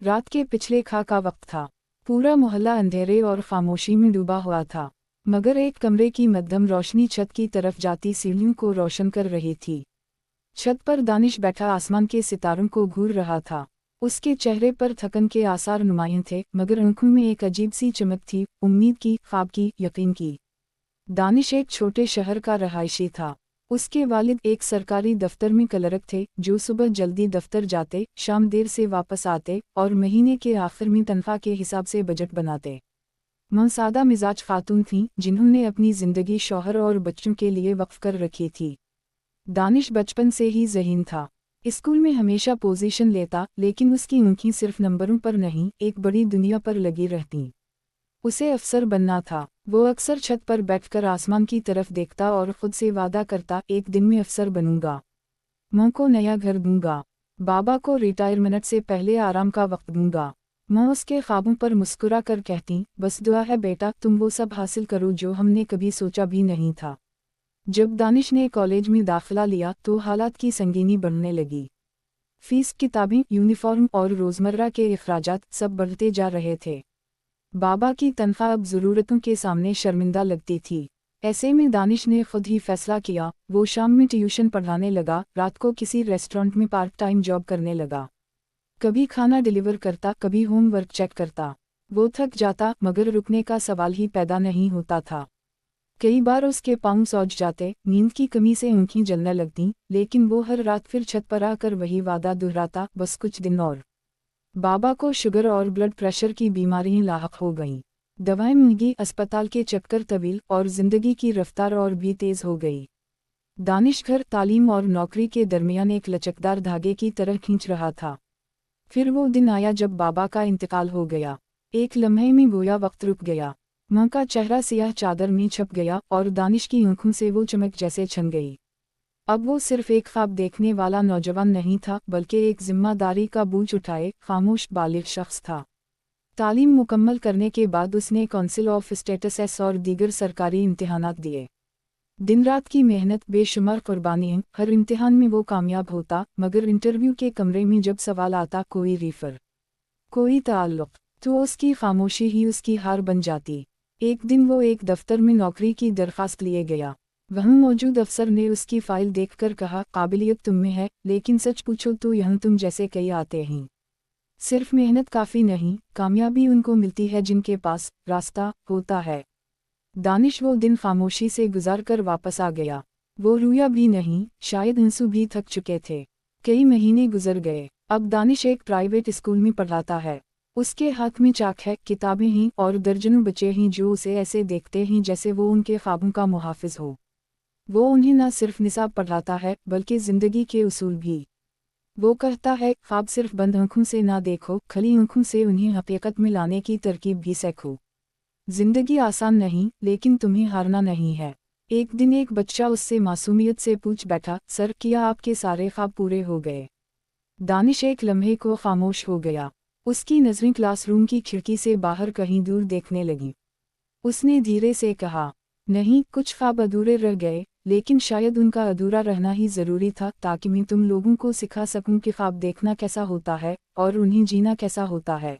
रात के पिछले खा का वक्त था। पूरा मोहल्ला अंधेरे और खामोशी में डूबा हुआ था, मगर एक कमरे की मध्यम रोशनी छत की तरफ जाती सीढ़ियों को रोशन कर रही थी। छत पर दानिश बैठा आसमान के सितारों को घूर रहा था। उसके चेहरे पर थकन के आसार नुमायां थे, मगर आंखों में एक अजीब सी चमक थी, उम्मीद की, ख्वाब की, यकीन की। दानिश एक छोटे शहर का रहायशी था। उसके वालिद एक सरकारी दफ्तर में क्लर्क थे, जो सुबह जल्दी दफ्तर जाते, शाम देर से वापस आते और महीने के आखिर में तनख्वाह के हिसाब से बजट बनाते। मां सादा मिजाज खातून थीं, जिन्होंने अपनी जिंदगी शौहर और बच्चों के लिए वक्फ कर रखी थी। दानिश बचपन से ही ज़हीन था। स्कूल में हमेशा पोजीशन लेता, लेकिन उसकी आंखें सिर्फ नंबरों पर नहीं, एक बड़ी दुनिया पर लगी रहतीं। उसे अफसर बनना था। वो अक्सर छत पर बैठकर आसमान की तरफ देखता और खुद से वादा करता, एक दिन में अफसर बनूंगा, मां को नया घर दूंगा, बाबा को रिटायरमेंट से पहले आराम का वक्त दूंगा। मां उसके ख्वाबों पर मुस्कुरा कर कहती, बस दुआ है बेटा, तुम वो सब हासिल करो जो हमने कभी सोचा भी नहीं था। जब दानिश ने कॉलेज में दाखिला लिया तो हालात की संगीनी बढ़ने लगी। फीस, किताबें, यूनिफॉर्म और रोज़मर्रा के अखराजात सब बढ़ते जा रहे थे। बाबा की तनख्वाह अब ज़रूरतों के सामने शर्मिंदा लगती थी। ऐसे में दानिश ने खुद ही फैसला किया। वो शाम में ट्यूशन पढ़ाने लगा, रात को किसी रेस्टोरेंट में पार्ट टाइम जॉब करने लगा। कभी खाना डिलीवर करता, कभी होमवर्क चेक करता। वो थक जाता, मगर रुकने का सवाल ही पैदा नहीं होता था। कई बार उसके पाँव सूज जाते, नींद की कमी से आंखें जलने लगतीं, लेकिन वो हर रात फिर छत पर आकर वही वादा दोहराता, बस कुछ दिन और। बाबा को शुगर और ब्लड प्रेशर की बीमारियां लाहक हो गईं। दवाएं महंगी, अस्पताल के चक्कर तवील और जिंदगी की रफ्तार और भी तेज हो गई। दानिश घर, तालीम और नौकरी के दरमियान एक लचकदार धागे की तरह खींच रहा था। फिर वो दिन आया जब बाबा का इंतकाल हो गया। एक लम्हे में गोया वक्त रुक गया। मां का चेहरा सियाह चादर में छप गया और दानिश की आंखों से वो चमक जैसे छन गई। अब वो सिर्फ एक ख्वाब देखने वाला नौजवान नहीं था, बल्कि एक जिम्मेदारी का बोझ उठाए खामोश बालिग शख्स था। तालीम मुकम्मल करने के बाद उसने काउंसिल ऑफ स्टेटस एस और दीगर सरकारी इम्तिहानात दिए। दिन रात की मेहनत, बेशुमार कुर्बानियां, हर इम्तिहान में वो कामयाब होता, मगर इंटरव्यू के कमरे में जब सवाल आता, कोई रीफर, कोई ताल्लुक, तो उसकी खामोशी ही उसकी हार बन जाती। एक दिन वो एक दफ्तर में नौकरी की दरख्वास्त लिए गया। वहाँ मौजूद अफसर ने उसकी फाइल देखकर कहा, काबिलियत तुम में है, लेकिन सच पूछो तो यहाँ तुम जैसे कई आते हैं। सिर्फ मेहनत काफ़ी नहीं, कामयाबी उनको मिलती है जिनके पास रास्ता होता है। दानिश वो दिन खामोशी से गुजार कर वापस आ गया। वो रोया भी नहीं, शायद आंसू भी थक चुके थे। कई महीने गुजर गए। अब दानिश एक प्राइवेट स्कूल में पढ़ाता है। उसके हाथ में चाक है, किताबें हैं और दर्जनों बच्चे हैं जो उसे ऐसे देखते हैं जैसे वो उनके ख्वाबों का मुहाफिज हो। वो उन्हें न सिर्फ निसाब पढ़ाता है, बल्कि ज़िंदगी के उसूल भी। वो कहता है, ख्वाब सिर्फ बंद आँखों से ना देखो, खली आँखों से उन्हें हकीकत में लाने की तरकीब भी सीखो। जिंदगी आसान नहीं, लेकिन तुम्हें हारना नहीं है। एक दिन एक बच्चा उससे मासूमियत से पूछ बैठा, सर, क्या आपके सारे ख्वाब पूरे हो गए? दानिश एक लम्हे को खामोश हो गया। उसकी नज़रें क्लासरूम की खिड़की से बाहर कहीं दूर देखने लगी। उसने धीरे से कहा, नहीं, कुछ ख्वाब अधूरे रह गए, लेकिन शायद उनका अधूरा रहना ही ज़रूरी था, ताकि मैं तुम लोगों को सिखा सकूं कि ख्वाब देखना कैसा होता है और उन्हें जीना कैसा होता है।